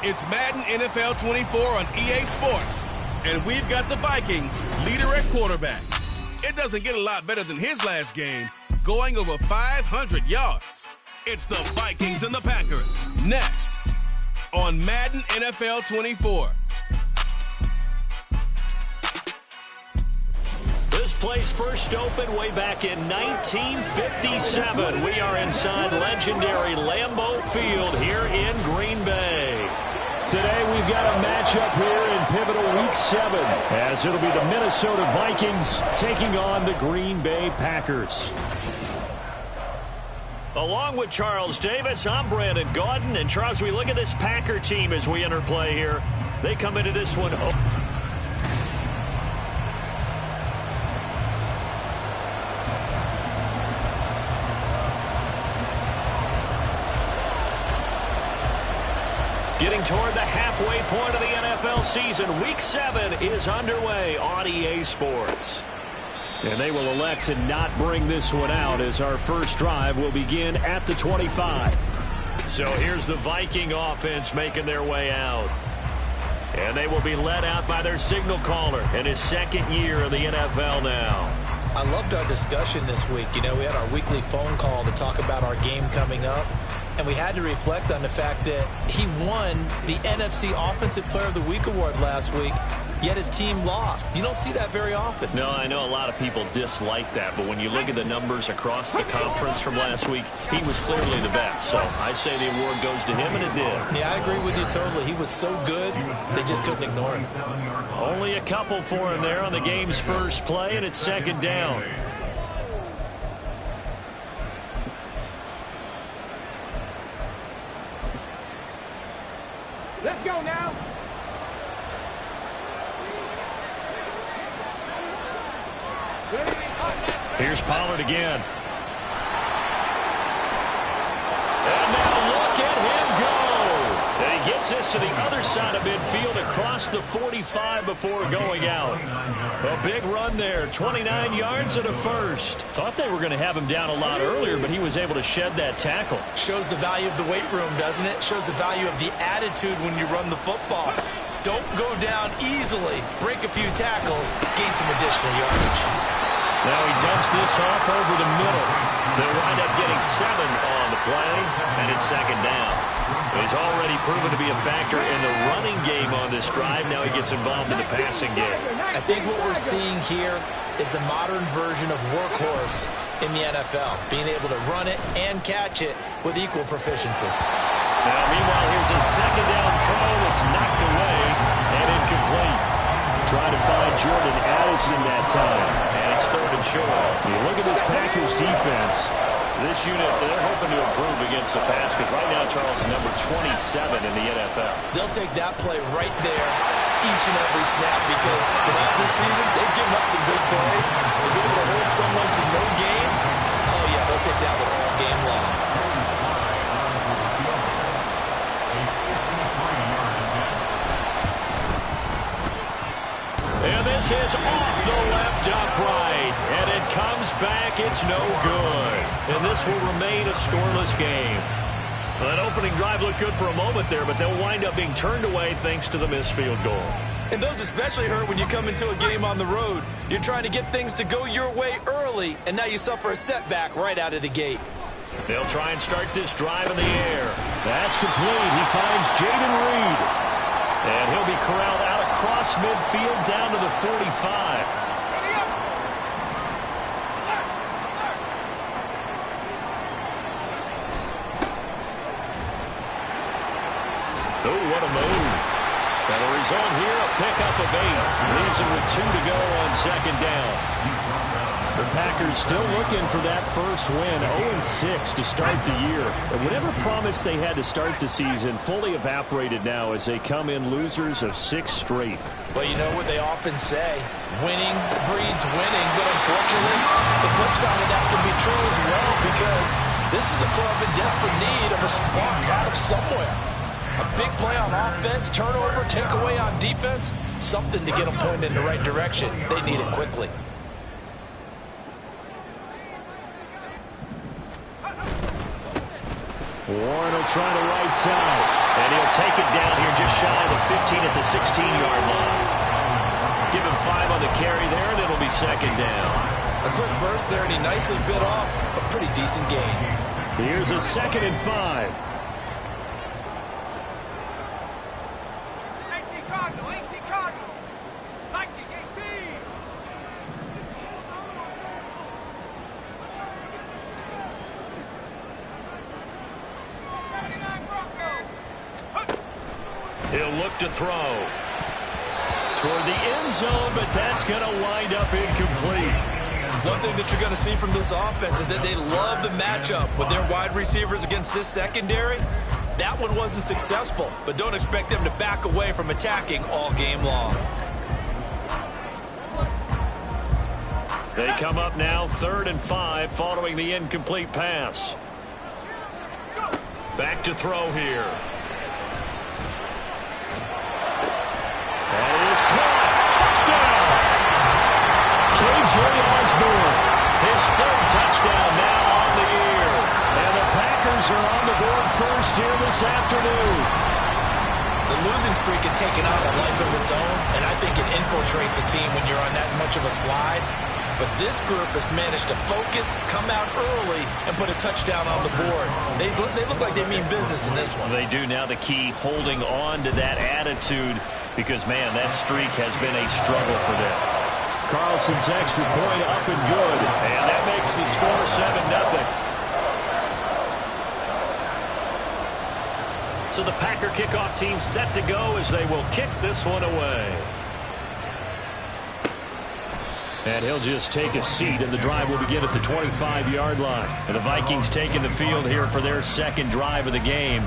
It's Madden NFL 24 on EA Sports, and we've got the Vikings leader at quarterback. It doesn't get a lot better than his last game, going over 500 yards. It's the Vikings and the Packers, next on Madden NFL 24. This place first opened way back in 1957. We are inside legendary Lambeau Field here in Green Bay. Today we've got a matchup here in pivotal Week 7, as it'll be the Minnesota Vikings taking on the Green Bay Packers. Along with Charles Davis, I'm Brandon Gaudin. And Charles, we look at this Packer team as we enter play here. They come into this one. Getting toward the halfway point of the NFL season. Week 7 is underway on EA Sports. And they will elect to not bring this one out, as our first drive will begin at the 25. So here's the Viking offense making their way out. And they will be led out by their signal caller in his second year in the NFL now. I loved our discussion this week. You know, we had our weekly phone call to talk about our game coming up. And we had to reflect on the fact that he won the NFC Offensive Player of the Week award last week, yet his team lost. You don't see that very often. No, I know a lot of people dislike that, but when you look at the numbers across the conference from last week, he was clearly the best. So I say the award goes to him, and it did. Yeah, I agree with you totally. He was so good, they just couldn't ignore him. Only a couple for him there on the game's first play, and it's second down. Let's go now. Here's Pollard again. And now look at him go. And he gets this to the other side of midfield across the 45 before going out. A big run there, 29 yards and a first. Thought they were going to have him down a lot earlier, but he was able to shed that tackle. Shows the value of the weight room, doesn't it? Shows the value of the attitude when you run the football. Don't go down easily. Break a few tackles, gain some additional yardage. Now he dumps this off over the middle. They'll wind up getting 7 on the play, and it's second down. He's already proven to be a factor in the running game on this drive. Now he gets involved in the passing game. I think what we're seeing here is the modern version of workhorse in the NFL, being able to run it and catch it with equal proficiency. Now, meanwhile, here's a second down throw. It's knocked away and incomplete. Trying to find Jordan Addison that time, and it's third and short. You look at this Packers defense. This unit, they're hoping to improve against the pass, because right now, Charles, number 27 in the NFL. They'll take that play right there each and every snap, because throughout this season, they've given up some big plays. To be able to hold someone to no gain, oh yeah, they'll take that one all game long. And this is off the left upright. And it comes back. It's no good. And this will remain a scoreless game. Well, that opening drive looked good for a moment there, but they'll wind up being turned away thanks to the missed field goal. And those especially hurt when you come into a game on the road. You're trying to get things to go your way early, and now you suffer a setback right out of the gate. They'll try and start this drive in the air. That's complete. He finds Jaden Reed. And he'll be corralled out across midfield down to the 45. Oh, what a move. And the result here, a pickup of 8. Leaves him with 2 to go on second down. The Packers still looking for that first win, 0-6 to start the year. And whatever promise they had to start the season fully evaporated now as they come in losers of 6 straight. Well, you know what they often say, winning breeds winning, but unfortunately, the flip side of that can be true as well, because this is a club in desperate need of a spark out of somewhere. A big play on offense, turnover, takeaway on defense, something to get them pointed in the right direction. They need it quickly. Warren will try the right side. And he'll take it down here just shy of the 15 at the 16-yard line. Give him 5 on the carry there, and it'll be second down. A quick burst there, and he nicely bit off a pretty decent gain. Here's a 2nd and 5. He'll look to throw toward the end zone, but that's going to wind up incomplete. One thing that you're going to see from this offense is that they love the matchup with their wide receivers against this secondary. That one wasn't successful, but don't expect them to back away from attacking all game long. They come up now 3rd and 5 following the incomplete pass. Back to throw here. That is caught. Touchdown! K.J. Osborne, his 3rd touchdown now on the year. And the Packers are on the board first here this afternoon. The losing streak had taken on a life of its own, and I think it infiltrates a team when you're on that much of a slide. But this group has managed to focus, come out early, and put a touchdown on the board. They look like they mean business in this one. They do. Now the key, holding on to that attitude, because, man, that streak has been a struggle for them. Carlson's extra point up and good, and that makes the score 7-0. So the Packer kickoff team set to go as they will kick this one away. And he'll just take a seat, and the drive will begin at the 25-yard line. And the Vikings taking the field here for their 2nd drive of the game.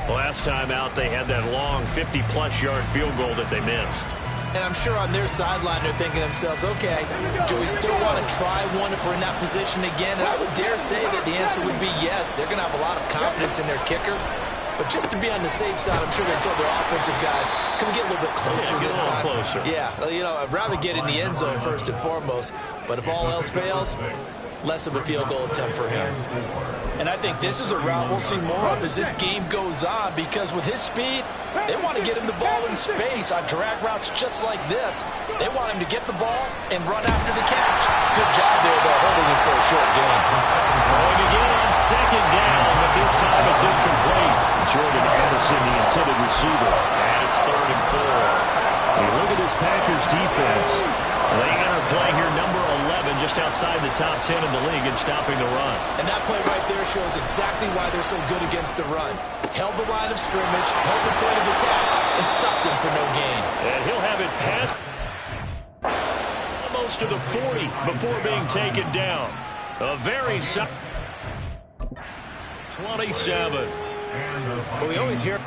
Last time out, they had that long 50-plus yard field goal that they missed. And I'm sure on their sideline they're thinking to themselves, okay, do we still want to try one if we're in that position again? And I would dare say that the answer would be yes. They're going to have a lot of confidence in their kicker. But just to be on the safe side, I'm sure they told their offensive guys, can we get a little bit closer this time? Closer. Yeah, you know, I'd rather get in the end zone first and foremost. But if all else fails, less of a field goal attempt for him. And I think this is a route we'll see more of as this game goes on, because with his speed, they want to get him the ball in space on drag routes just like this. They want him to get the ball and run after the catch. Good job there, though, holding him for a short gain. Throwing again on 2nd down, but this time it's incomplete. Jordan Addison, the intended receiver, and it's 3rd and 4. When you look at this Packers defense, they enter play here number 11, just outside the top 10 in the league in stopping the run. And that play right there shows exactly why they're so good against the run. Held the line of scrimmage, held the point of attack, and stopped him for no gain. And he'll have it past almost to the 40 before being taken down. A very 27. Well, we always hear...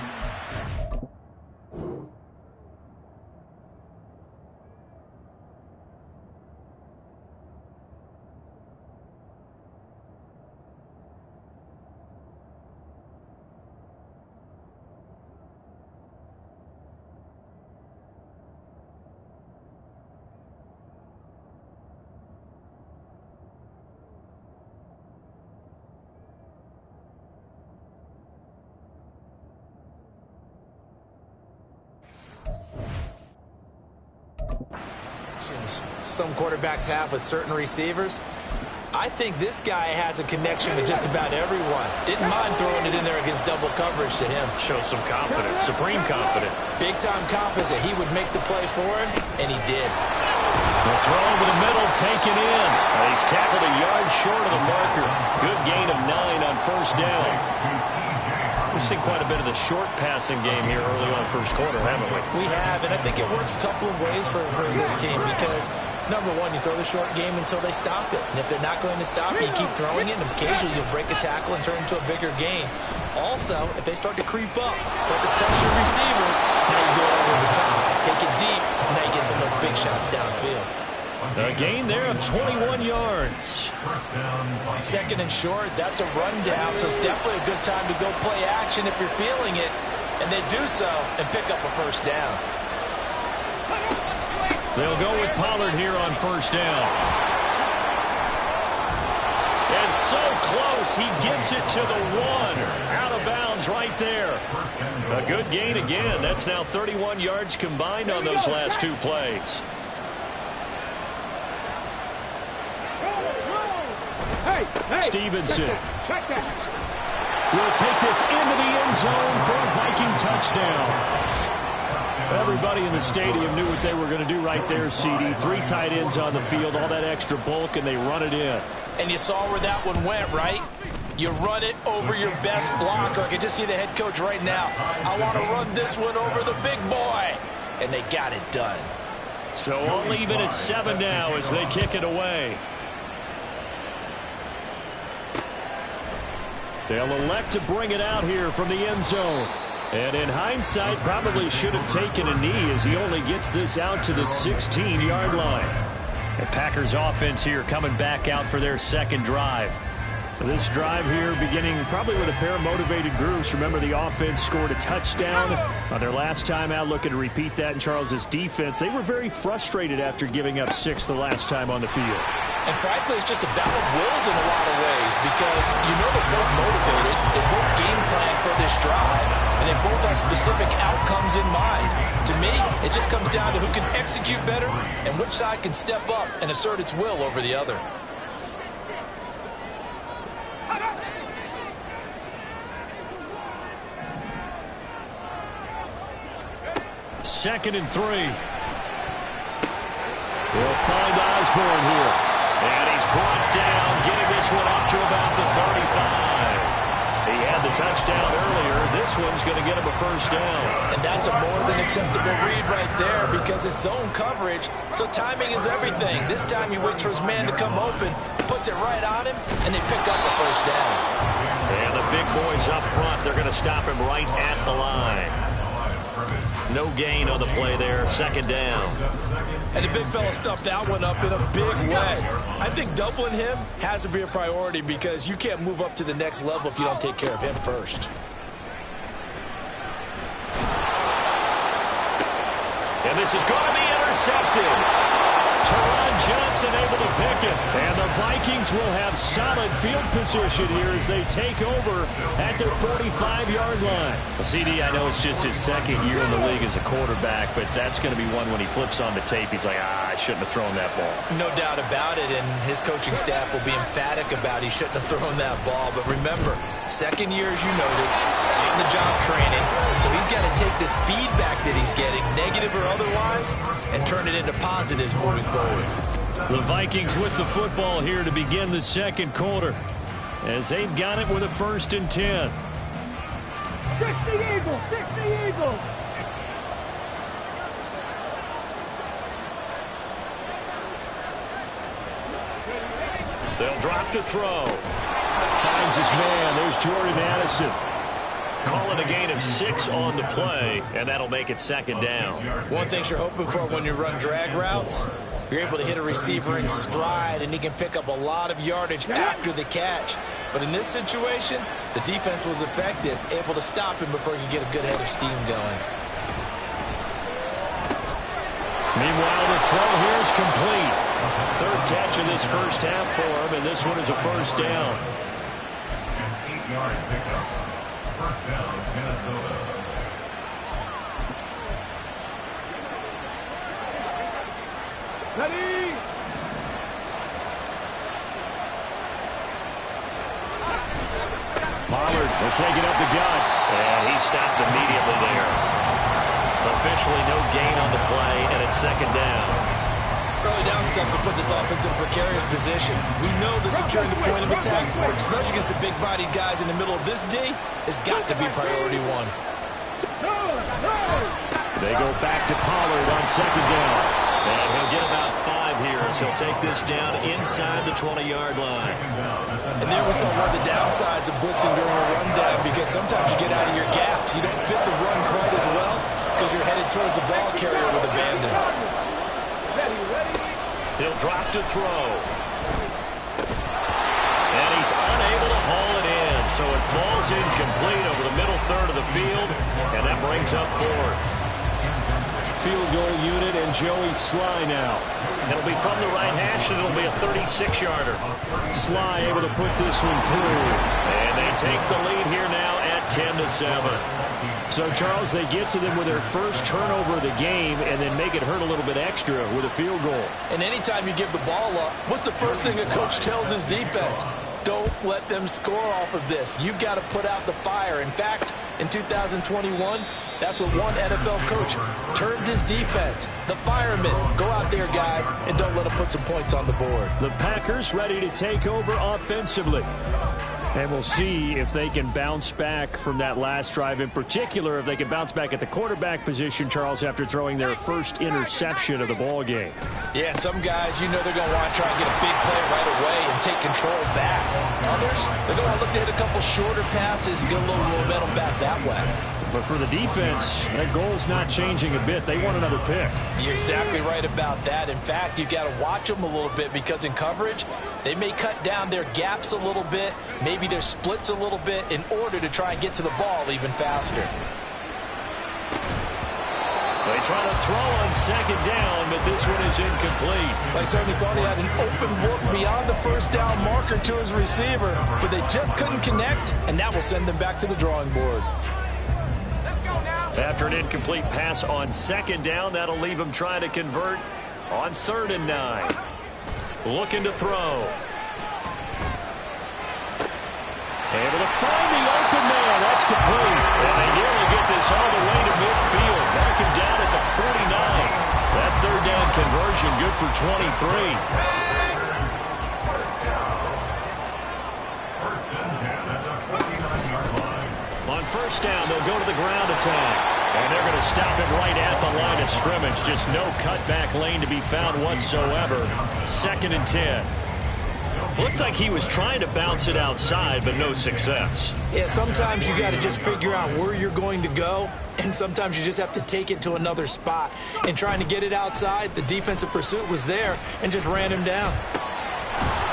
some quarterbacks have with certain receivers. I think this guy has a connection with just about everyone. Didn't mind throwing it in there against double coverage to him. Shows some confidence, supreme confidence. Big-time confidence that he would make the play for him, and he did. The throw over the middle, taken in. He's tackled a yard short of the marker. Good gain of 9 on 1st down. We've seen quite a bit of the short passing game here early on 1st quarter, haven't we? We have, and I think it works a couple of ways for this team because, number one, you throw the short game until they stop it. And if they're not going to stop it, you keep throwing it, and occasionally you'll break a tackle and turn it into a bigger gain. Also, if they start to creep up, start to pressure receivers, now you go over the top, take it deep, and now you get some of those big shots downfield. A gain there of 21 yards. 2nd and short, that's a rundown, so it's definitely a good time to go play action if you're feeling it, and they do so and pick up a 1st down. They'll go with Pollard here on 1st down. And so close, he gets it to the 1. Out of bounds right there. A good gain again. That's now 31 yards combined on those last 2 plays. Stevenson will take this into the end zone for a Viking touchdown. Everybody in the stadium knew what they were going to do right there, CD. 3 tight ends on the field, all that extra bulk, and they run it in. And you saw where that one went, right? You run it over your best blocker. I can just see the head coach right now. I want to run this one over the big boy. And they got it done. So all even at 7 now as they kick it away. They'll elect to bring it out here from the end zone. And in hindsight, probably should have taken a knee as he only gets this out to the 16-yard line. The Packers offense here coming back out for their second drive. This drive here beginning probably with a pair of motivated groups. Remember, the offense scored a touchdown on their last time out. Looking to repeat that in Charles's defense. They were very frustrated after giving up 6 the last time on the field. And frankly, it's just a battle of wills in a lot of ways because you know they're both motivated. They both game plan for this drive, and they both have specific outcomes in mind. To me, it just comes down to who can execute better and which side can step up and assert its will over the other. Second and 3. We'll find Osborne here. And he's brought down, getting this one up to about the 35. He had the touchdown earlier. This one's going to get him a first down. And that's a more than acceptable read right there because it's zone coverage, so timing is everything. This time he waits for his man to come open, puts it right on him, and they pick up a first down. And the big boys up front, they're going to stop him right at the line. No gain on the play there, second down. And the big fella stuffed that one up in a big way. I think doubling him has to be a priority because you can't move up to the next level if you don't take care of him first. And this is going to be intercepted. Teron Johnson able to pick it. And the Vikings will have solid field position here as they take over at their 45-yard line. Well, CD, I know it's just his second year in the league as a quarterback, but that's going to be one when he flips on the tape. He's like, I shouldn't have thrown that ball. No doubt about it, and his coaching staff will be emphatic about he shouldn't have thrown that ball. But remember, second year, as you noted, on the job training, so he's got to take this feedback that he's getting, negative or otherwise, and turn it into positives moving forward. The Vikings with the football here to begin the second quarter as they've got it with a 1st and 10. 60 Eagles, 60 Eagles. They'll drop to throw. Finds his man. There's Jordan Addison. Calling a gain of 6 on the play, and that'll make it second down. One thing you're hoping for when you run drag routes, you're able to hit a receiver in stride, and he can pick up a lot of yardage after the catch. But in this situation, the defense was effective, able to stop him before he could get a good head of steam going. Meanwhile, the throw here is complete. 3rd catch of this first half for him, and this one is a first down. 8-yard pickup. First down, Minnesota. Ready? Pollard will take it up the gut, and he stopped immediately there. Officially no gain on the play, and it's second down. Early down stuff to put this offense in a precarious position. We know that securing the point of attack, especially against the big-bodied guys in the middle of this D, has got to be priority 1. They go back to Pollard on second down. And he'll get about 5 here as he'll take this down inside the 20-yard line. And there was one of the downsides of blitzing during a rundown because sometimes you get out of your gaps. You don't fit the run quite as well because you're headed towards the ball carrier with abandon. He'll drop to throw. And he's unable to haul it in, so it falls incomplete over the middle third of the field, and that brings up 4th. field goal unit, and Joey Sly now. It'll be from the right hash, and it'll be a 36-yarder. Sly able to put this one through. And they take the lead here now at 10-7. So, Charles, they get to them with their first turnover of the game and then make it hurt a little bit extra with a field goal. And anytime you give the ball up, what's the first thing a coach tells his defense? Don't let them score off of this. You've got to put out the fire. In fact, in 2021, that's what one NFL coach termed his defense. The firemen. Go out there, guys, and don't let them put some points on the board. The Packers ready to take over offensively. And we'll see if they can bounce back from that last drive. In particular, if they can bounce back at the quarterback position, Charles, after throwing their first interception of the ball game. Yeah, and some guys, you know they're going to want to try and get a big play right away and take control back. Others, they're going to look to hit a couple shorter passes and get a little momentum back that way. But for the defense, that goal's not changing a bit. They want another pick. You're exactly right about that. In fact, you've got to watch them a little bit because in coverage, they may cut down their gaps a little bit, maybe their splits a little bit in order to try and get to the ball even faster. They try to throw on second down, but this one is incomplete. They certainly thought he had an open look beyond the first down marker to his receiver, but they just couldn't connect, and that will send them back to the drawing board. After an incomplete pass on second down, that'll leave him trying to convert on 3rd and 9. Looking to throw. Able to find the open man. That's complete. And they nearly get this all the way to midfield. Mark him down at the 49. That 3rd down conversion good for 23. First and 10 at the 49-yard line. On first down, they'll go to the ground attack. And they're going to stop it right at the line of scrimmage. Just no cutback lane to be found whatsoever. 2nd and 10. Looked like he was trying to bounce it outside, but no success. Yeah, sometimes you got to just figure out where you're going to go, and sometimes you just have to take it to another spot. And trying to get it outside, the defensive pursuit was there and just ran him down.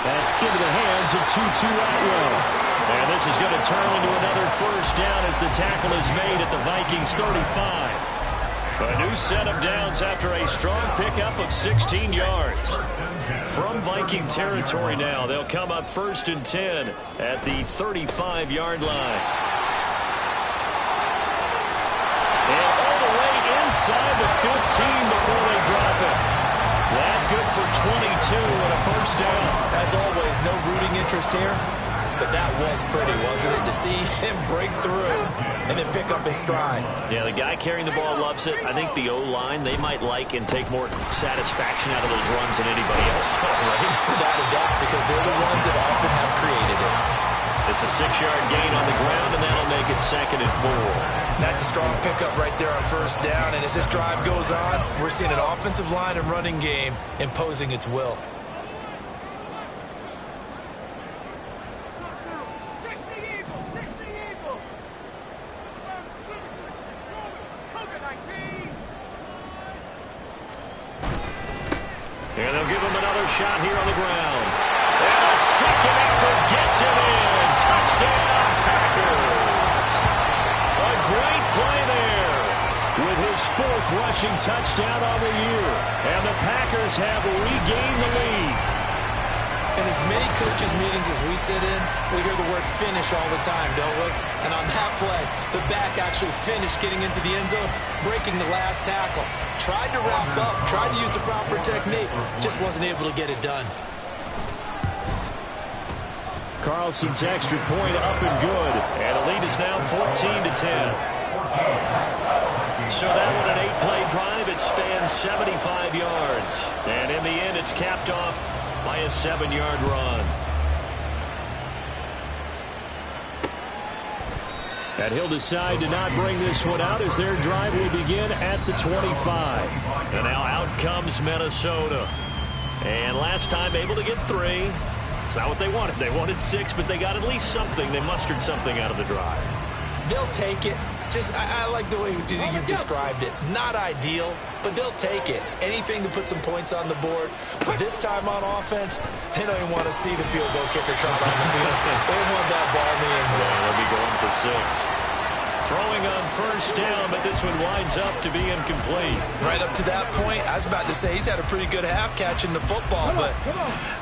That's into the hands of Tutu Atwell. And this is going to turn into another first down as the tackle is made at the Vikings 35. A new set of downs after a strong pickup of 16 yards. From Viking territory now, they'll come up 1st and 10 at the 35-yard line. And all the way inside the 15 before they drop it. That good for 22 and a first down. As always, no rooting interest here. But that was pretty, wasn't it, to see him break through and then pick up his stride. Yeah, the guy carrying the ball loves it. I think the O-line, they might like and take more satisfaction out of those runs than anybody else. Right? Without a doubt, because they're the ones that often have created it. It's a 6-yard gain on the ground, and that'll make it 2nd and 4. That's a strong pickup right there on first down. And as this drive goes on, we're seeing an offensive line and running game imposing its will. And they'll give him another shot here on the ground. And a second effort gets him in. Touchdown, Packers. A great play there with his 4th rushing touchdown on the year. And the Packers have regained the lead. In as many coaches' meetings as we sit in, we hear the word finish all the time, don't we? And on that play, the back actually finished getting into the end zone, breaking the last tackle. Tried to wrap up, tried to use the proper technique, just wasn't able to get it done. Carlson's extra point up and good. And the lead is now 14-10. So that one an 8-play drive. It spans 75 yards. And in the end, it's capped off by a 7-yard run. And he'll decide to not bring this one out as their drive will begin at the 25. And now out comes Minnesota. And last time able to get 3. It's not what they wanted. They wanted 6, but they got at least something. They mustered something out of the drive. They'll take it. I like the way you described it. Not ideal, but they'll take it. Anything to put some points on the board. But this time on offense, they don't even want to see the field goal kicker trot on the field. They want that ball in the end zone. They'll be going for 6. Throwing on first down, but this one winds up to be incomplete. Right up to that point, I was about to say he's had a pretty good half catching the football, but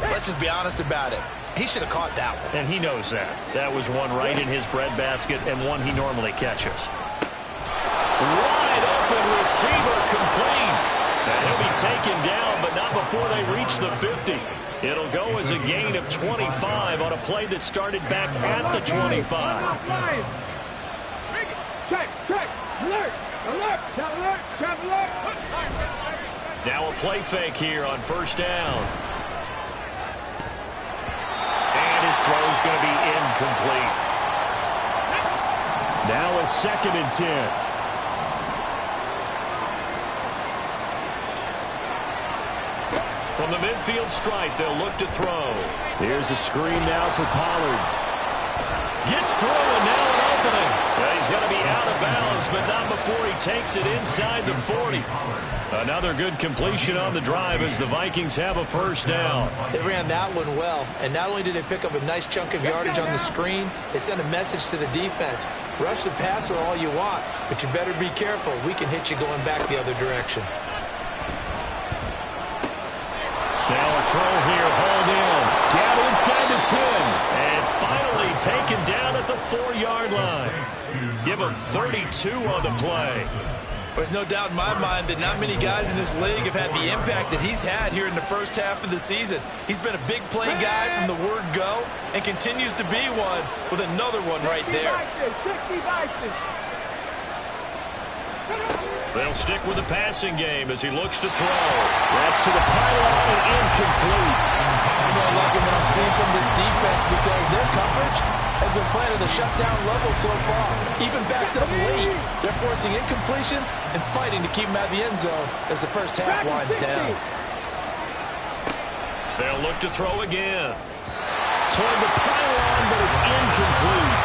let's just be honest about it. He should have caught that one. And he knows that. That was one right in his breadbasket and one he normally catches. Wide open receiver complete. And he'll be taken down, but not before they reach the 50. It'll go as a gain of 25 on a play that started back at the 25. Check, alert, alert. Now a play fake here on first down. And his throw is going to be incomplete. Now a 2nd and 10. From the midfield stripe, they'll look to throw. Here's a screen now for Pollard. Gets through, and now an opening. Well, he's going to be out of bounds, but not before he takes it inside the 40. Another good completion on the drive as the Vikings have a first down. They ran that one well, and not only did they pick up a nice chunk of yardage on the screen, they sent a message to the defense. Rush the passer all you want, but you better be careful. We can hit you going back the other direction. Now a throw here, hauled in. Down inside the 10. And finally taken down at the 4-yard line. Give him 32 on the play. There's no doubt in my mind that not many guys in this league have had the impact that he's had here in the first half of the season. He's been a big play guy from the word go and continues to be one with another one right there. They'll stick with the passing game as he looks to throw. That's to the pylon and incomplete. You know, I like it when I'm seeing from this defense because their coverage has been playing at a shutdown level so far. Even backed up late, they're forcing incompletions and fighting to keep them out of the end zone as the first half winds down. They'll look to throw again. Toward the pylon, but it's incomplete.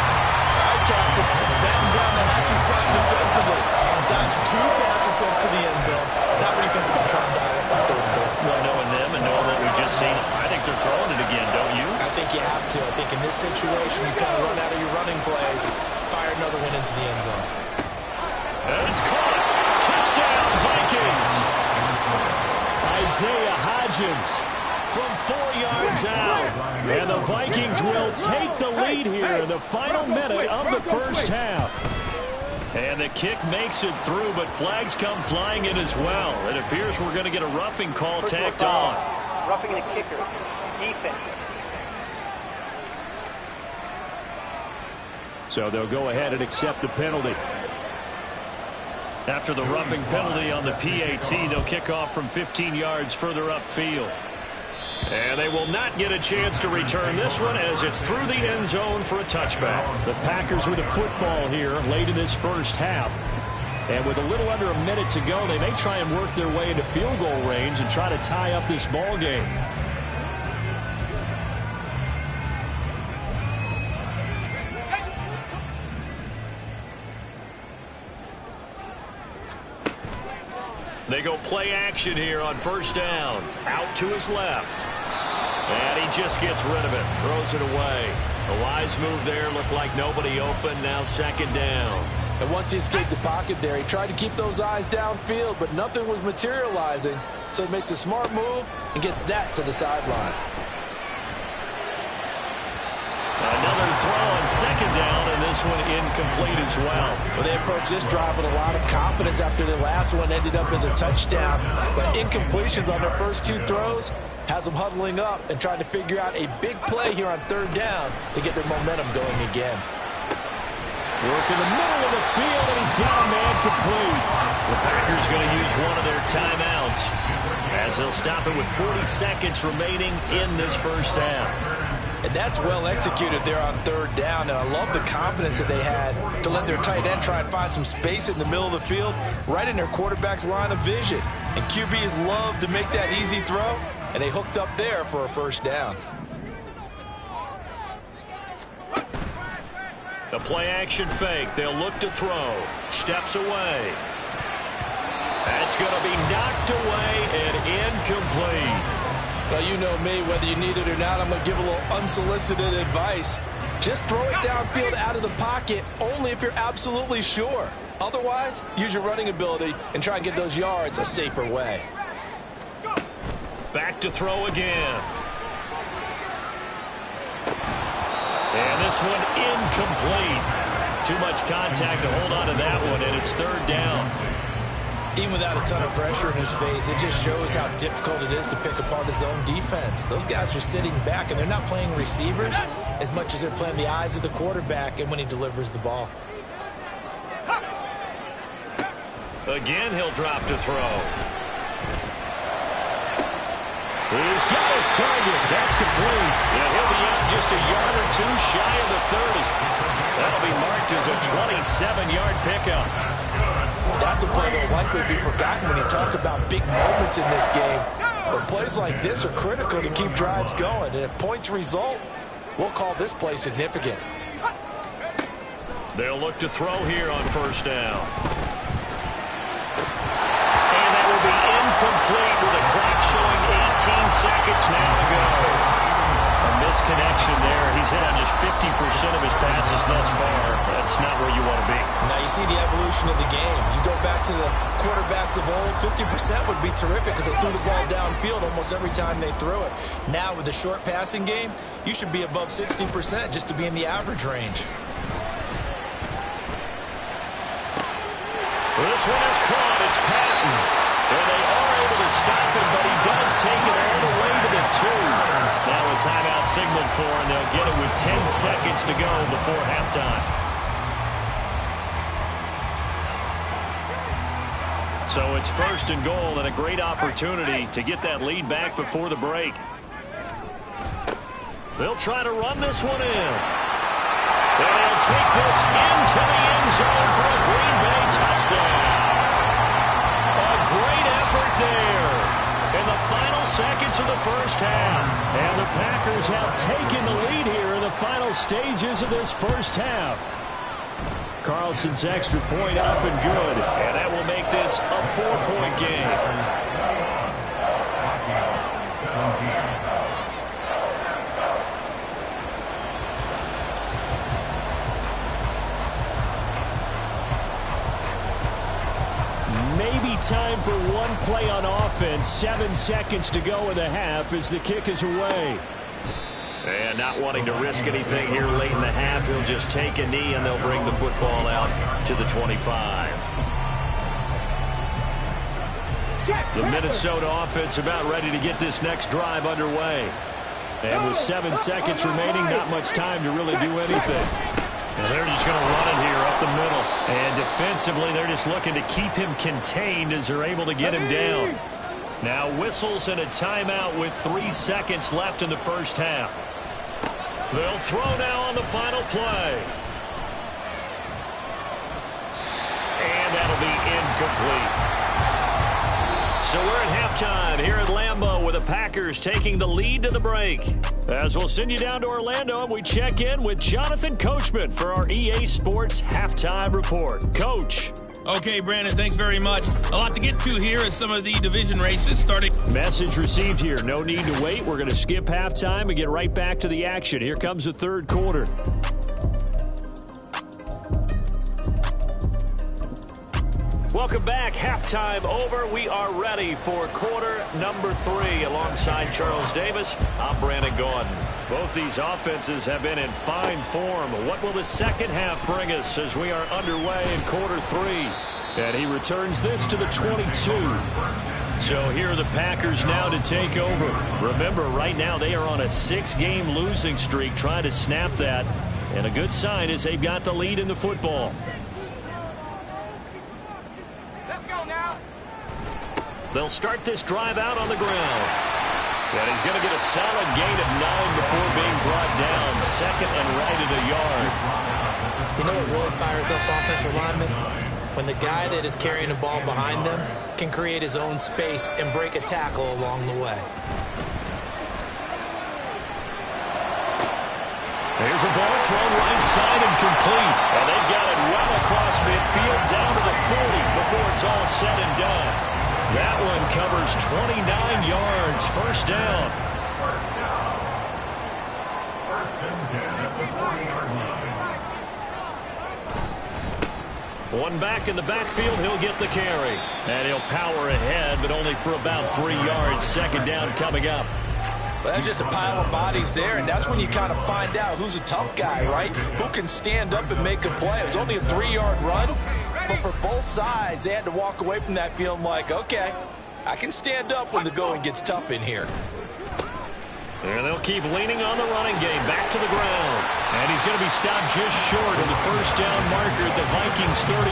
Our captain is batting down the hatches time defensively. Dodged 2 pass attempts to the end zone. Now what do you think they're going to try and dial up on 3rd and 4? Well, knowing them and knowing what we just seen, I think they're throwing it again, don't you? I think you have to. I think in this situation, you kind of run out of your running plays, fire another one into the end zone. And it's caught. Touchdown, Vikings. Isaiah Hodgins from 4 yards out. And the Vikings will take the lead here in the final minute of the first half. And the kick makes it through, but flags come flying in as well. It appears we're going to get a roughing call tacked on. Roughing the kicker. Defense. So they'll go ahead and accept the penalty. After the roughing penalty on the PAT, they'll kick off from 15 yards further upfield. And they will not get a chance to return this one as it's through the end zone for a touchback. The Packers with a football here late in this first half. And with a little under a minute to go, they may try and work their way into field goal range and try to tie up this ball game. They go play action here on first down. Out to his left. And he just gets rid of it. Throws it away. A wise move there. Looked like nobody open. Now 2nd down. And once he escaped the pocket there, he tried to keep those eyes downfield, but nothing was materializing. So he makes a smart move and gets that to the sideline. Another throw on 2nd down, and this one incomplete as well. Well, they approached this drive with a lot of confidence after the last one ended up as a touchdown. But incompletions on their first 2 throws has them huddling up and trying to figure out a big play here on 3rd down to get their momentum going again. Work in the middle of the field, and he's got a man complete. The Packers going to use one of their timeouts as they'll stop it with 40 seconds remaining in this first half. And that's well executed there on 3rd down. And I love the confidence that they had to let their tight end try and find some space in the middle of the field, right in their quarterback's line of vision. And QBs love to make that easy throw, and they hooked up there for a first down. The play action fake. They'll look to throw. Steps away. That's going to be knocked away and incomplete. Well, you know me, whether you need it or not, I'm going to give a little unsolicited advice. Just throw it downfield out of the pocket only if you're absolutely sure. Otherwise, use your running ability and try and get those yards a safer way. Back to throw again. And this one incomplete. Too much contact to hold on to that one, and it's third down. Even without a ton of pressure in his face, it just shows how difficult it is to pick apart his own defense. Those guys are sitting back, and they're not playing receivers as much as they're playing the eyes of the quarterback and when he delivers the ball. Again, he'll drop to throw. He's got his target. That's complete. Yeah, he'll be out just a yard or two shy of the 30. That'll be marked as a 27-yard pickup. That's a play that will likely be forgotten when you talk about big moments in this game. But plays like this are critical to keep drives going. And if points result, we'll call this play significant. They'll look to throw here on first down. And that will be incomplete with a clock showing 18 seconds now to go. A misconnection there. He's hit on just 50% of his passes thus far. That's not where you want to be. Now you see the evolution of the game. You go back to the quarterbacks of old, 50% would be terrific because they threw the ball downfield almost every time they threw it. Now with the short passing game, you should be above 60% just to be in the average range. This one is caught. It's Patton. And they are able to stop him, but he does take it all the way to the 2. Now a timeout signaled for, and they'll get it with 10 seconds to go before halftime. So it's first and goal and a great opportunity to get that lead back before the break. They'll try to run this one in. And they'll take this into the end zone for a Green Bay touchdown. A great effort there in the final seconds of the first half. And the Packers have taken the lead here in the final stages of this first half. Carlson's extra point up and good. And that will make this a 4-point game. Maybe time for one play on offense. 7 seconds to go in the half as the kick is away. And not wanting to risk anything here late in the half, he'll just take a knee and they'll bring the football out to the 25. The Minnesota offense about ready to get this next drive underway. And with 7 seconds remaining, not much time to really do anything. And they're just going to run it here up the middle. And defensively, they're just looking to keep him contained as they're able to get him down. Now whistles and a timeout with 3 seconds left in the first half. They'll throw now on the final play. And that'll be incomplete. So we're at halftime here at Lambeau with the Packers taking the lead to the break. As we'll send you down to Orlando and we check in with Jonathan Coachman for our EA Sports Halftime Report. Coach. Okay, Brandon, thanks very much. A lot to get to here as some of the division races starting. Message received here. No need to wait. We're going to skip halftime and get right back to the action. Here comes the third quarter. Welcome back. Halftime over. We are ready for quarter number 3. Alongside Charles Davis, I'm Brandon Gordon. Both these offenses have been in fine form. What will the second half bring us as we are underway in quarter 3? And he returns this to the 22. So here are the Packers now to take over. Remember, right now they are on a 6-game losing streak, trying to snap that. And a good sign is they've got the lead in the football. They'll start this drive out on the ground. And he's going to get a solid gain of 9 before being brought down. Second and right of the yard. You know what really fires up offensive linemen? When the guy that is carrying the ball behind them can create his own space and break a tackle along the way. Here's a ball thrown right side and complete. And they've got it well across midfield down to the 40 before it's all said and done. That one covers 29 yards. First down. First and 10 at the 40-yard line. One back in the backfield, he'll get the carry. And he'll power ahead, but only for about 3 yards. Second down coming up. Well, that's just a pile of bodies there, and that's when you kind of find out who's a tough guy, right? Who can stand up and make a play. It was only a 3-yard run, but for both sides, they had to walk away from that feeling like, okay, I can stand up when the going gets tough in here. And they'll keep leaning on the running game. Back to the ground. And he's going to be stopped just short of the first down marker at the Vikings 31.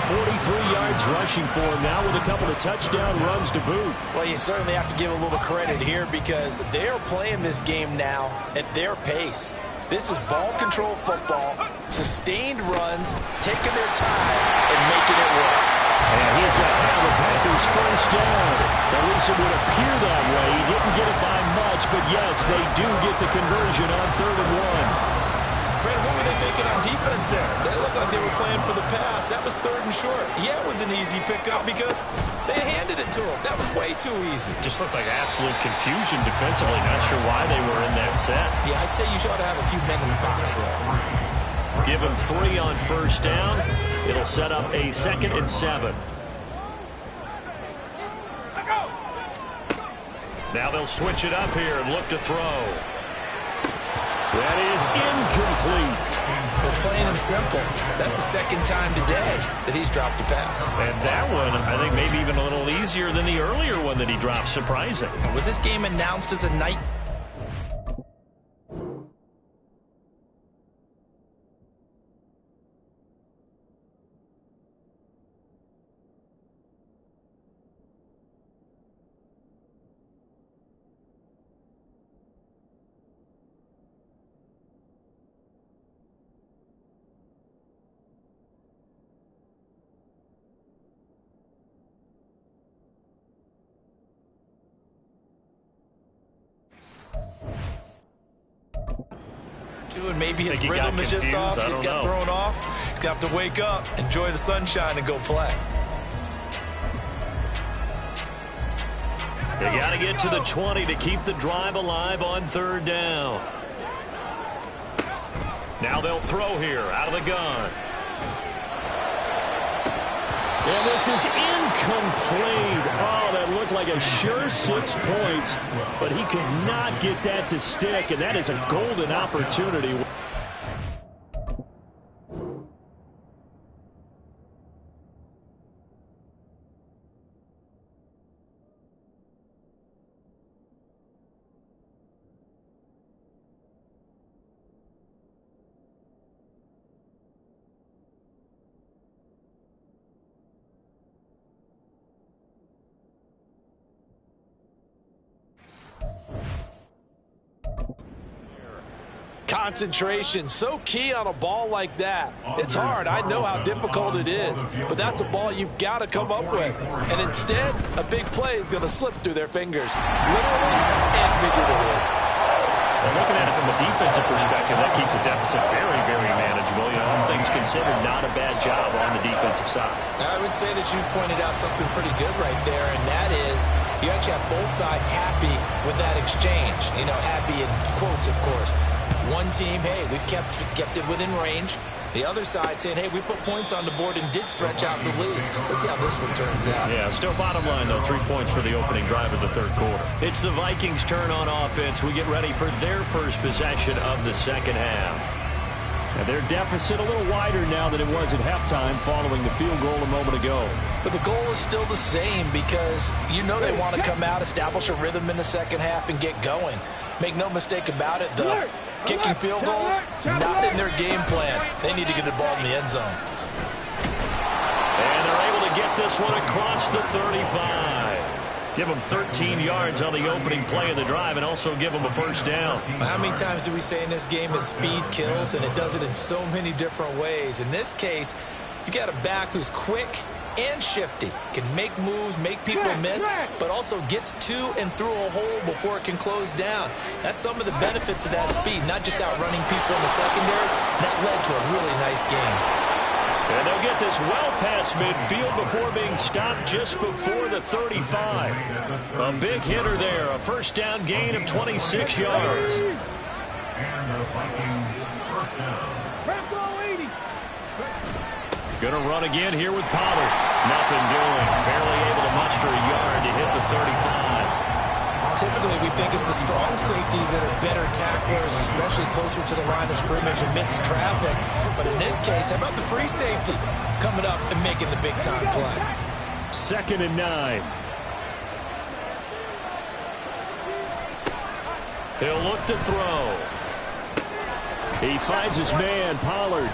43 yards rushing for him now with a couple of touchdown runs to boot. Well, you certainly have to give a little credit here because they're playing this game now at their pace. This is ball control football, sustained runs, taking their time, and making it work. And he's got to have the Packers first down. At least it would appear that way. He didn't get it by much, but yes, they do get the conversion on 3rd and 1. Brandon, what were they thinking on defense there? They looked like they were playing for the pass. That was 3rd and short. Yeah, it was an easy pickup because they handed it to him. That was way too easy. Just looked like absolute confusion defensively. Not sure why they were in that set. Yeah, I'd say you ought to have a few men in the box there. Give him 3 on first down. It'll set up a 2nd and 7. Now they'll switch it up here and look to throw. That is incomplete. Well, plain and simple. That's the 2nd time today that he's dropped a pass. And that one, I think, maybe even a little easier than the earlier one that he dropped. Surprising. Was this game announced as a night? And maybe his rhythm is just off. He's got thrown off. He's got to wake up, enjoy the sunshine, and go play. They got to get to the 20 to keep the drive alive on 3rd down. Now they'll throw here out of the gun. And this is incomplete. Oh, that looked like a sure 6 points, but he could not get that to stick, and that is a golden opportunity. Concentration, so key on a ball like that. It's hard. I know how difficult it is, but that's a ball you've got to come up with. And instead, a big play is going to slip through their fingers, literally and figuratively. Well, looking at it from a defensive perspective, that keeps the deficit very, very manageable. You know, all things considered, not a bad job on the defensive side. I would say that you pointed out something pretty good right there, and that is you actually have both sides happy with that exchange. You know, happy in quotes, of course. One team, hey, we've kept it within range. The other side saying, hey, we put points on the board and did stretch out the lead. Let's see how this one turns out. Yeah, still bottom line, though, 3 points for the opening drive of the 3rd quarter. It's the Vikings' turn on offense. We get ready for their first possession of the 2nd half. And their deficit a little wider now than it was at halftime following the field goal a moment ago. But the goal is still the same because you know they want to come out, establish a rhythm in the 2nd half, and get going. Make no mistake about it, though. Kicking field goals, not in their game plan. They need to get the ball in the end zone. And they're able to get this one across the 35. Give them 13 yards on the opening play of the drive and also give them a first down. How many times do we say in this game that speed kills, and it does it in so many different ways? In this case, you got a back who's quick and shifty, can make moves, make people miss, but also gets to and through a hole before it can close down. That's some of the benefits of that speed, not just outrunning people in the secondary. That led to a really nice game. And they'll get this well past midfield before being stopped just before the 35. A big hitter there, a first down gain of 26 yards. And the Vikings first down. Rep go 80. Gonna run again here with Pollard. Nothing doing. Barely able to muster a yard to hit the 35. Typically, we think it's the strong safeties that are better tacklers, especially closer to the line of scrimmage amidst traffic. But in this case, how about the free safety coming up and making the big-time play? 2nd and 9. He'll look to throw. He finds his man, Pollard.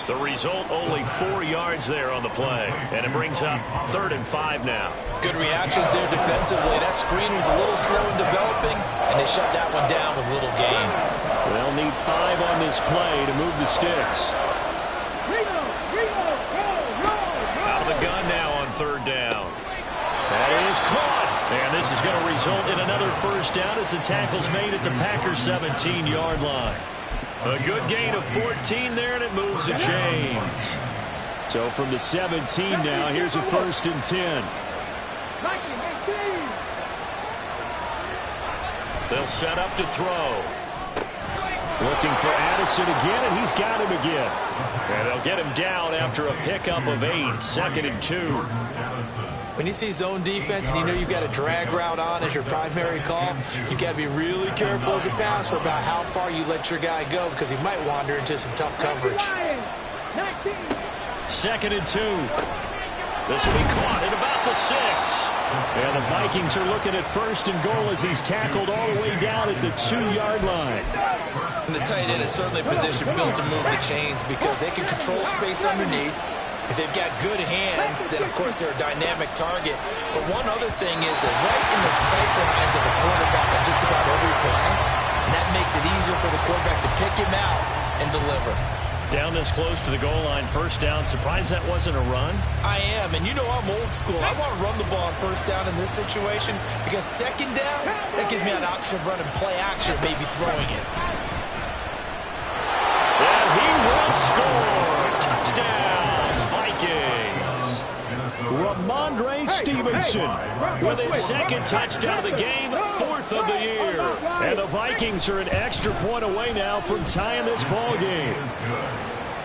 The result, only 4 yards there on the play. And it brings up 3rd and 5 now. Good reactions there defensively. That screen was a little slow in developing, and they shut that one down with little gain. They'll need 5 on this play to move the sticks. Out of the gun now on 3rd down. That is caught. And this is going to result in another first down as the tackle's made at the Packers' 17-yard line. A good gain of 14 there, and it moves the chains. So from the 17 now, here's a 1st and 10. They'll set up to throw. Looking for Addison again, and he's got him again. And they'll get him down after a pickup of 8, 2nd and 2. When you see zone defense and you know you've got a drag route on as your primary call, you've got to be really careful as a passer about how far you let your guy go because he might wander into some tough coverage. 2nd and 2. This will be caught at about the 6. And the Vikings are looking at 1st and goal as he's tackled all the way down at the 2-yard line. And the tight end is certainly a position built to move the chains because they can control space underneath. If they've got good hands, then, of course, they're a dynamic target. But one other thing is they're right in the sight lines of the quarterback on just about every play. And that makes it easier for the quarterback to pick him out and deliver. Down this close to the goal line, 1st down. Surprised that wasn't a run? I am, and you know I'm old school. I want to run the ball on 1st down in this situation because 2nd down, that gives me an option of running play action, maybe throwing it. And he will score. Touchdown, Vikings. Ramondre Stevenson with his 2nd touchdown of the game, 4th of the year. And the Vikings are an extra point away now from tying this ball game.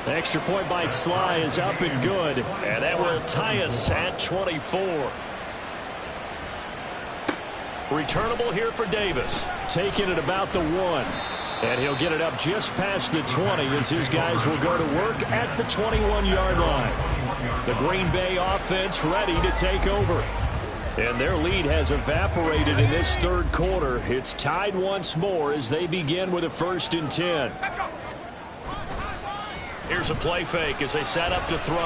The extra point by Sly is up and good, and that will tie us at 24. Returnable here for Davis. Taking it about the 1. And he'll get it up just past the 20 as his guys will go to work at the 21-yard line. The Green Bay offense ready to take over. And their lead has evaporated in this 3rd quarter. It's tied once more as they begin with a 1st and 10. Here's a play fake as they set up to throw.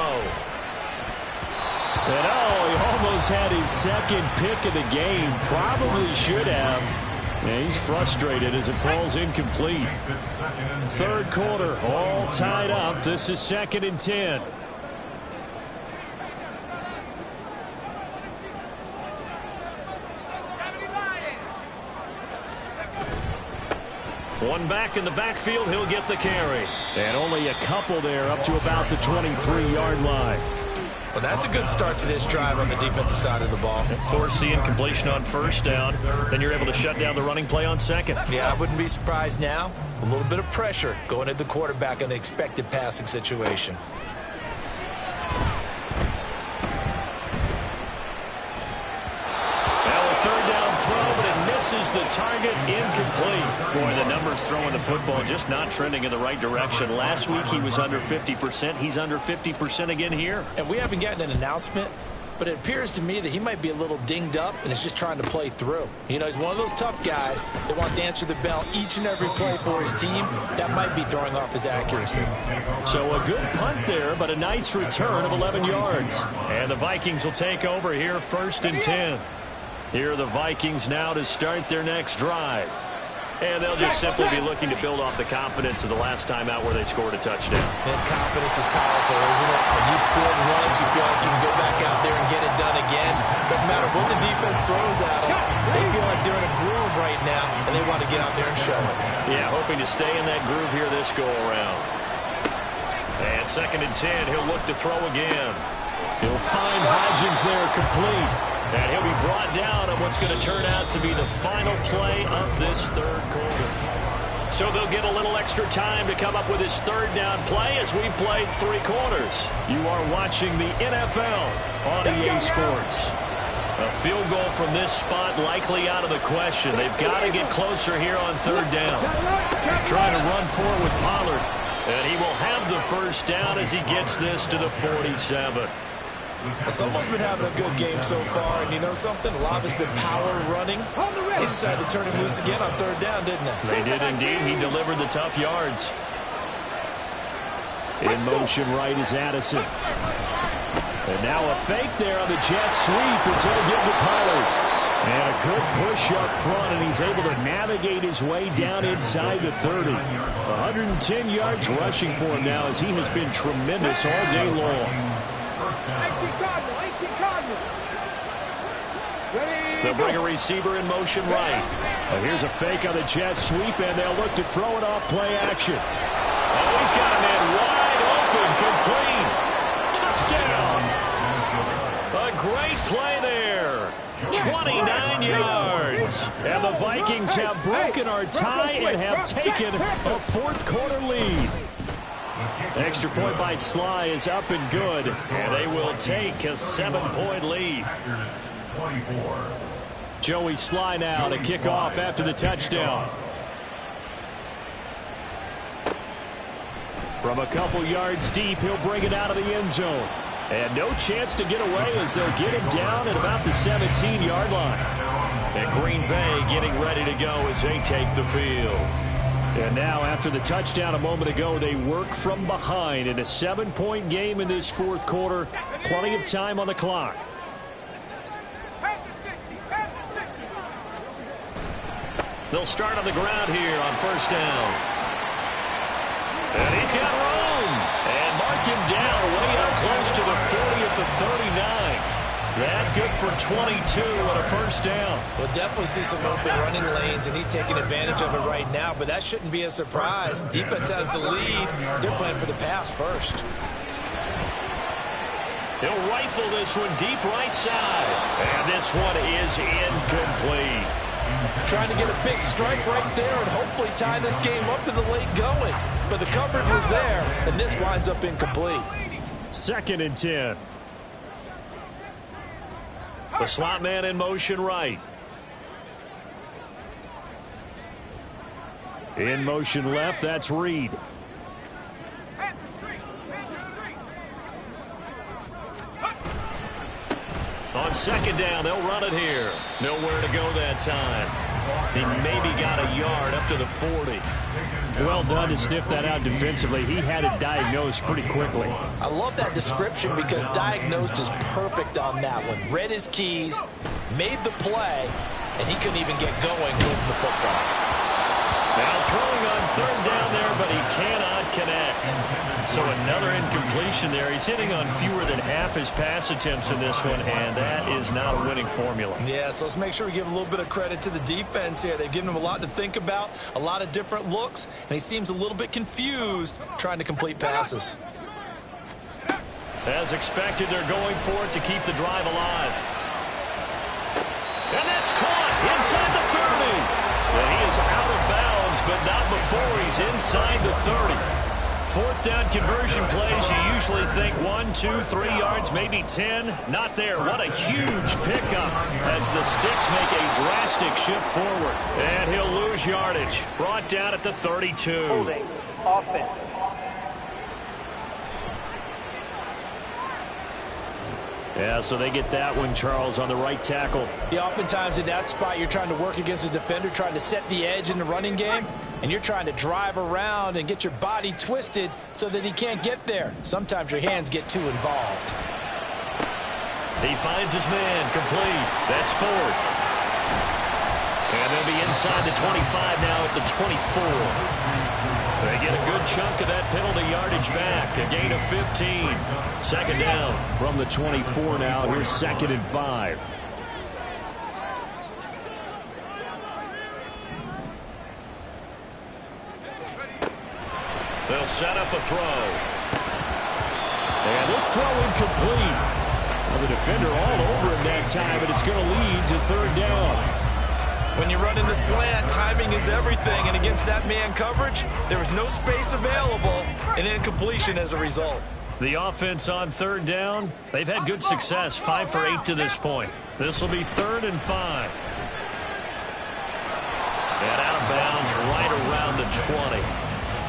And he almost had his 2nd pick of the game. Probably should have. And he's frustrated as it falls incomplete. 3rd quarter, all tied up. This is 2nd and 10. One back in the backfield, he'll get the carry. And only a couple there up to about the 23-yard line. Well, that's a good start to this drive on the defensive side of the ball. And force the incompletion on 1st down. Then you're able to shut down the running play on 2nd. Yeah, I wouldn't be surprised now. A little bit of pressure going at the quarterback in an expected passing situation. Misses the target, incomplete. Boy, the numbers throwing the football just not trending in the right direction. Last week he was under 50%. He's under 50% again here. And we haven't gotten an announcement, but it appears to me that he might be a little dinged up and is just trying to play through. You know, he's one of those tough guys that wants to answer the bell each and every play for his team. That might be throwing off his accuracy. So a good punt there, but a nice return of 11 yards. And the Vikings will take over here, 1st and 10. Here are the Vikings now to start their next drive. And they'll just simply be looking to build off the confidence of the last time out where they scored a touchdown. And confidence is powerful, isn't it? When you scored once, you feel like you can go back out there and get it done again. Doesn't matter what the defense throws at them. They feel like they're in a groove right now, and they want to get out there and show it. Yeah, hoping to stay in that groove here this go-around. And 2nd and 10, he'll look to throw again. He'll find Hodgins there complete. And he'll be brought down on what's going to turn out to be the final play of this 3rd quarter. So they'll get a little extra time to come up with his third down play as we've played 3 quarters. You are watching the NFL on EA Sports. A field goal from this spot likely out of the question. They've got to get closer here on 3rd down. Trying to run forward with Pollard. And he will have the first down as he gets this to the 47. Someone's been having a good game so far, and you know something? A lot has been power running. They decided to turn him loose again on 3rd down, didn't they? They did indeed. He delivered the tough yards. In motion right is Addison. And now a fake there on the jet sweep as he'll give to Pollard. And a good push up front, and he's able to navigate his way down inside the 30. 110 yards rushing for him now as he has been tremendous all day long. They'll bring a receiver in motion right. Here's a fake on the jet sweep, and they'll look to throw it off play action. Oh, he's got a man wide open, complete. Touchdown. A great play there. 29 yards. And the Vikings have broken our tie and have taken a 4th quarter lead. Extra point by Sly is up and good, and they will take a 7-point lead. Joey Sly now to kick off after the touchdown. From a couple yards deep, he'll bring it out of the end zone. And no chance to get away as they'll get him down at about the 17-yard line. And Green Bay getting ready to go as they take the field. And now, after the touchdown a moment ago, they work from behind in a 7-point game in this 4th quarter. Plenty of time on the clock. They'll start on the ground here on 1st down. And he's got room. And mark him down way out close to the 40 at the 39. That good for 22 on a 1st down. We'll definitely see some open running lanes, and he's taking advantage of it right now, but that shouldn't be a surprise. Defense has the lead. They're playing for the pass first. He'll rifle this one deep right side. And this one is incomplete. Trying to get a big strike right there and hopefully tie this game up to the late going. But the coverage was there, and this winds up incomplete. 2nd and 10. The slot man in motion right. In motion left, that's Reed. On 2nd down, they'll run it here. Nowhere to go that time. He maybe got a yard up to the 40. Well done to sniff that out defensively. He had it diagnosed pretty quickly. I love that description because diagnosed is perfect on that one. Read his keys, made the play, and he couldn't even get going moving the football. Now throwing on 3rd down there, but he cannot connect. So another incompletion there. He's hitting on fewer than half his pass attempts in this one, and that is not a winning formula. Yeah, so let's make sure we give a little bit of credit to the defense here. They've given him a lot to think about, a lot of different looks, and he seems a little bit confused trying to complete passes. As expected, they're going for it to keep the drive alive. And that's caught inside the 30. And he is out of bounds, but not before he's inside the 30. 4th down conversion plays, you usually think 1, 2, 3 yards, maybe 10. Not there. What a huge pickup as the Sticks make a drastic shift forward. And he'll lose yardage. Brought down at the 32. Holding. Offense. Yeah, so they get that one, Charles, on the right tackle. Yeah, oftentimes in that spot, you're trying to work against a defender, trying to set the edge in the running game, and you're trying to drive around and get your body twisted so that he can't get there. Sometimes your hands get too involved. He finds his man, complete. That's Ford. And they'll be inside the 25 now at the 24. They get a good chunk of that penalty yardage back. A gain of 15. 2nd down from the 24 now. Here's 2nd and 5. They'll set up a throw. And this throw incomplete. Well, the defender all over him that time, but it's going to lead to 3rd down. When you run into slant, timing is everything, and against that man coverage, there was no space available, and incompletion as a result. The offense on third down, they've had good success, 5 for 8 to this point. This will be 3rd and 5. And out of bounds right around the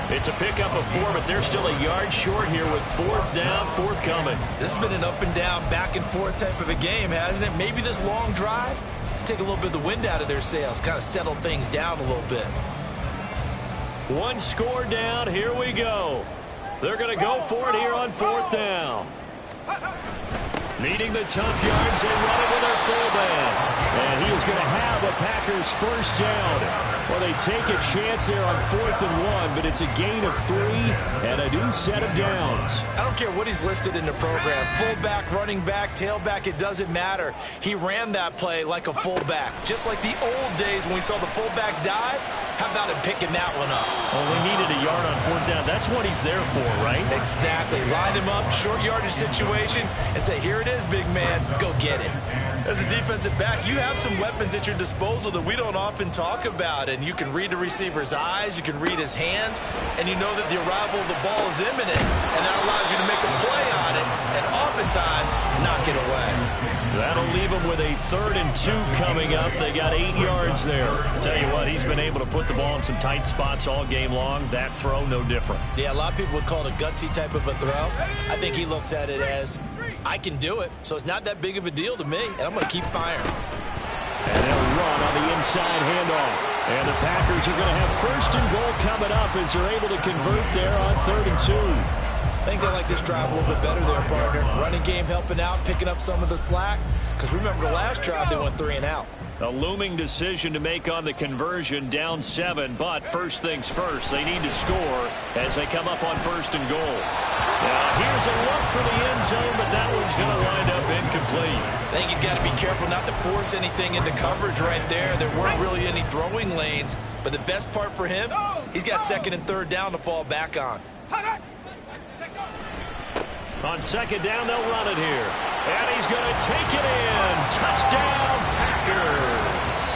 20. It's a pickup of 4, but they're still a yard short here with 4th down, forthcoming. This has been an up and down, back and forth type of a game, hasn't it? Maybe this long drive can take a little bit of the wind out of their sails, kind of settle things down a little bit. 1 score down, here we go. They're going to go for it here on 4th down. Needing the tough yards, they run it with their fullback. And he is going to have the Packers' 1st down. Well, they take a chance there on 4th and 1, but it's a gain of 3 and a new set of downs. I don't care what he's listed in the program. Fullback, running back, tailback, it doesn't matter. He ran that play like a fullback. Just like the old days when we saw the fullback dive. How about him picking that one up? Well, we needed a yard on 4th down. That's what he's there for, right? Exactly. Line him up, short yardage situation, and say, here it is, big man. Go get it. As a defensive back, you have some weapons at your disposal that we don't often talk about, and you can read the receiver's eyes, you can read his hands, and you know that the arrival of the ball is imminent, and that allows you to make a play on it, and oftentimes knock it away. That'll leave him with a 3rd and 2 coming up. They got 8 yards there. Tell you what, he's been able to put the ball in some tight spots all game long. That throw, no different. Yeah, a lot of people would call it a gutsy type of a throw. I think he looks at it as, I can do it, so it's not that big of a deal to me, and I'm going to keep firing. And they'll run on the inside handoff. And the Packers are going to have 1st and goal coming up as they're able to convert there on 3rd and 2. I think they like this drive a little bit better there, partner. Running game helping out, picking up some of the slack. Because remember, the last drive, they went 3 and out. A looming decision to make on the conversion, down 7. But first things first, they need to score as they come up on 1st and goal. Now, here's a look for the end zone, but that one's going to wind up incomplete. I think he's got to be careful not to force anything into coverage right there. There weren't really any throwing lanes. But the best part for him, he's got 2nd and 3rd down to fall back on. On 2nd down, they'll run it here. And he's going to take it in. Touchdown, Packers.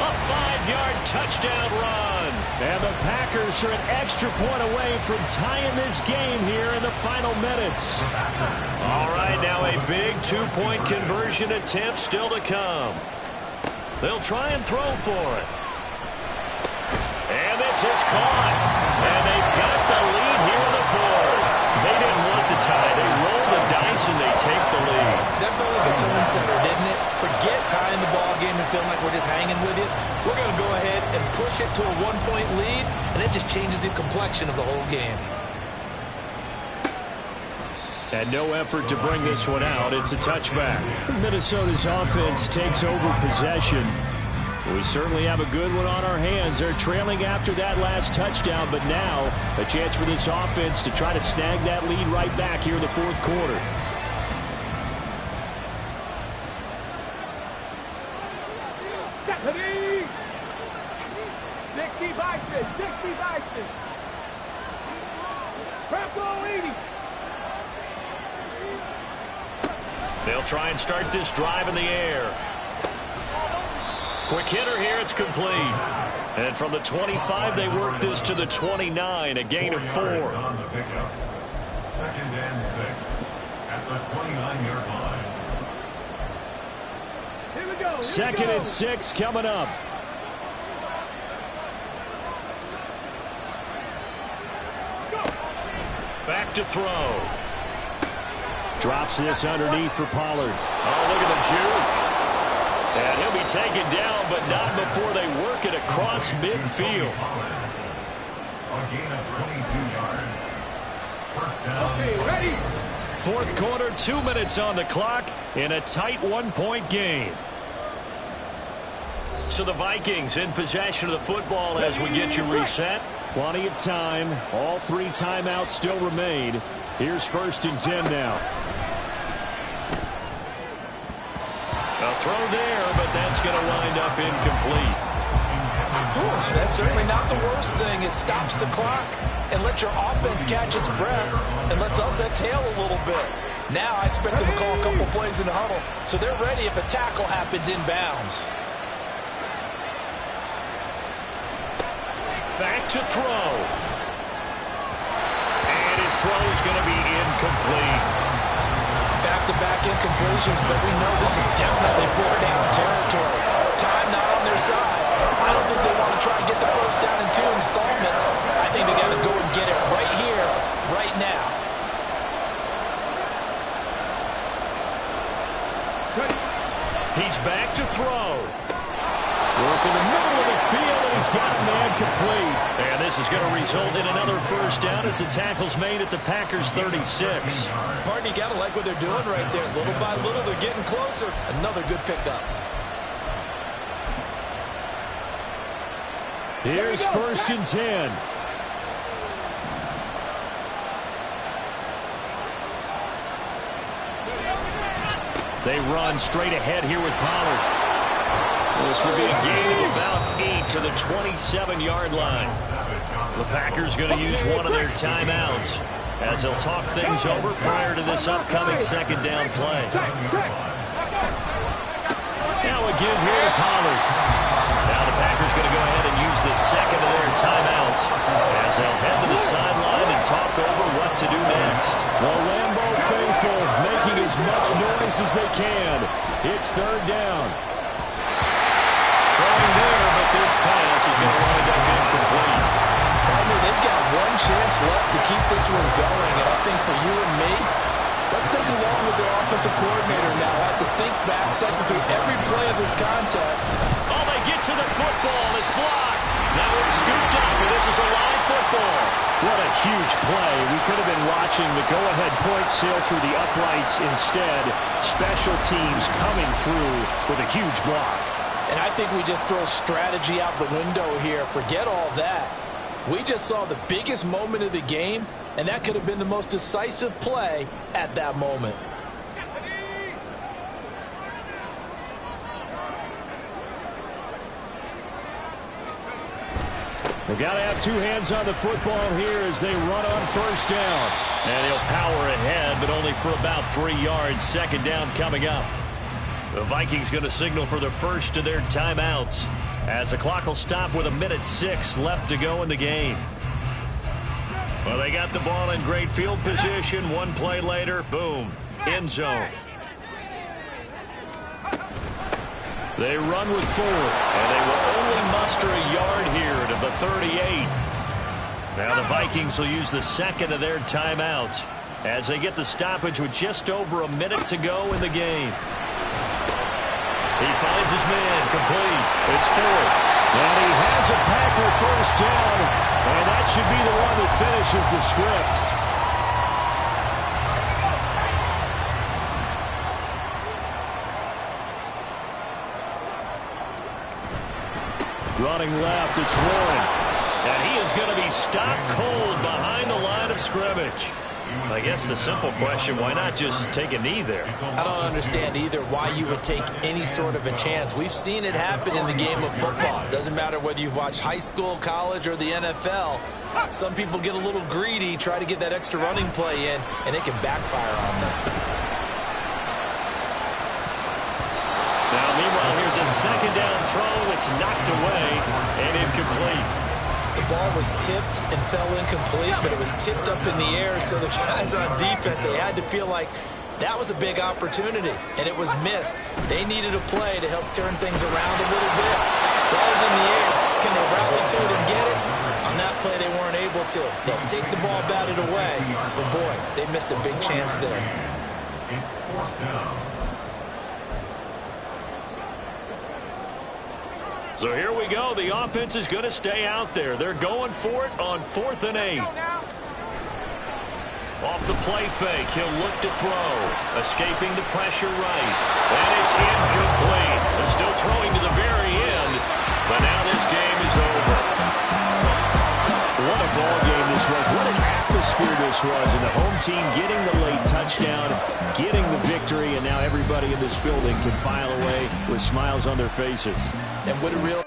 A 5-yard touchdown run. And the Packers are an extra point away from tying this game here in the final minutes. All right, now a big 2-point conversion attempt still to come. They'll try and throw for it. And this is caught. And they've got the lead here in the 4th. They didn't want the tie. They rolled the dice and they take the lead. That felt like a tone setter, didn't it? Forget tying the ball game and feeling like we're just hanging with it. We're going to go ahead and push it to a 1-point lead, and it just changes the complexion of the whole game. And no effort to bring this one out. It's a touchback. Minnesota's offense takes over possession. We certainly have a good one on our hands. They're trailing after that last touchdown, but now a chance for this offense to try to snag that lead right back here in the 4th quarter. Stephanie! 60 Vikings! 60 Vikings! Purple 80! They'll try and start this drive in the air. Quick hitter here, it's complete. And from the 25, they work this to the 29, a gain of 4. 2nd and 6 at the 29-yard line. Here we go! 2nd and 6 coming up. Back to throw. Drops this underneath for Pollard. Oh, look at the juke. And he'll be taken down, but not before they work it across midfield. A gain of 22 yards. 1st down. Okay, ready? 4th quarter, 2 minutes on the clock in a tight 1-point game. So the Vikings in possession of the football as we get you reset. Plenty of time. All 3 timeouts still remain. Here's 1st and 10 now. A throw there, but that's going to wind up incomplete. That's certainly not the worst thing. It stops the clock and lets your offense catch its breath and lets us exhale a little bit. Now I expect them to call a couple plays in the huddle, so they're ready if a tackle happens inbounds. Back to throw. And his throw is going to be incomplete. Back-to-back incompletions, but we know this is definitely four-down territory. Time not on their side. I don't think they want to try and get the first down in 2 installments. I think they got to go and get it right here, right now. He's back to throw. Work in the middle of the field, and he's got a man complete. And this is going to result in another first down as the tackle's made at the Packers' 36. Pardon, you got to like what they're doing right there. Little by little, they're getting closer. Another good pickup. Here's first and 10. They run straight ahead here with Pollard. This will be a gain of about 8 to the 27-yard line. The Packers going to use one of their timeouts as they'll talk things over prior to this upcoming second down play. Now a give here to Pollard. Now the Packers going to go ahead and use the second of their timeouts as they'll head to the sideline and talk over what to do next. The Lambeau faithful making as much noise as they can. It's third down. Throwing there, but this pass is going to wind up incomplete. They've got one chance left to keep this one going, and I think for you and me, let's think along with their offensive coordinator now. Has to think back, cycle through every play of this contest. Oh, they get to the football. It's blocked. Now it's scooped up, and this is a live football. What a huge play. We could have been watching the go-ahead point sail through the uprights. Instead, special teams coming through with a huge block. And I think we just throw strategy out the window here. Forget all that. We just saw the biggest moment of the game, and that could have been the most decisive play at that moment. They've got to have two hands on the football here as they run on first down. And he'll power ahead, but only for about 3 yards. Second down coming up. The Vikings going to signal for the first of their timeouts as the clock will stop with 1:06 left to go in the game. Well, they got the ball in great field position. One play later, boom, end zone. They run with 4, and they will only muster a yard here to the 38. Now the Vikings will use the second of their timeouts as they get the stoppage with just over a minute to go in the game. He finds his man, complete. It's 4. And he has a Packer first down, and that should be the one that finishes the script. Running left, it's Warren. And he is going to be stopped cold behind the line of scrimmage. I guess the simple question, why not just take a knee there? I don't understand either why you would take any sort of a chance. We've seen it happen in the game of football. It doesn't matter whether you've watched high school, college, or the NFL. Some people get a little greedy, try to get that extra running play in, and it can backfire on them. Now, meanwhile, here's a second down throw. It's knocked away and incomplete. The ball was tipped and fell incomplete, but it was tipped up in the air, so the guys on defense, they had to feel like that was a big opportunity, and it was missed. They needed a play to help turn things around a little bit. Ball's in the air. Can they rally to it and get it? On that play, they weren't able to. They'll take the ball, bat it away, but boy, they missed a big chance there. It's fourth down. So here we go. The offense is going to stay out there. They're going for it on 4th and 8. Off the play fake, he'll look to throw. Escaping the pressure right. And it's incomplete. They're still throwing to the very end. But now this game is over. What a ball game this was. What an atmosphere this was. And the home team getting the late touchdown, getting the victory, and now everybody in this building can file away with smiles on their faces. And what a real...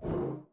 go.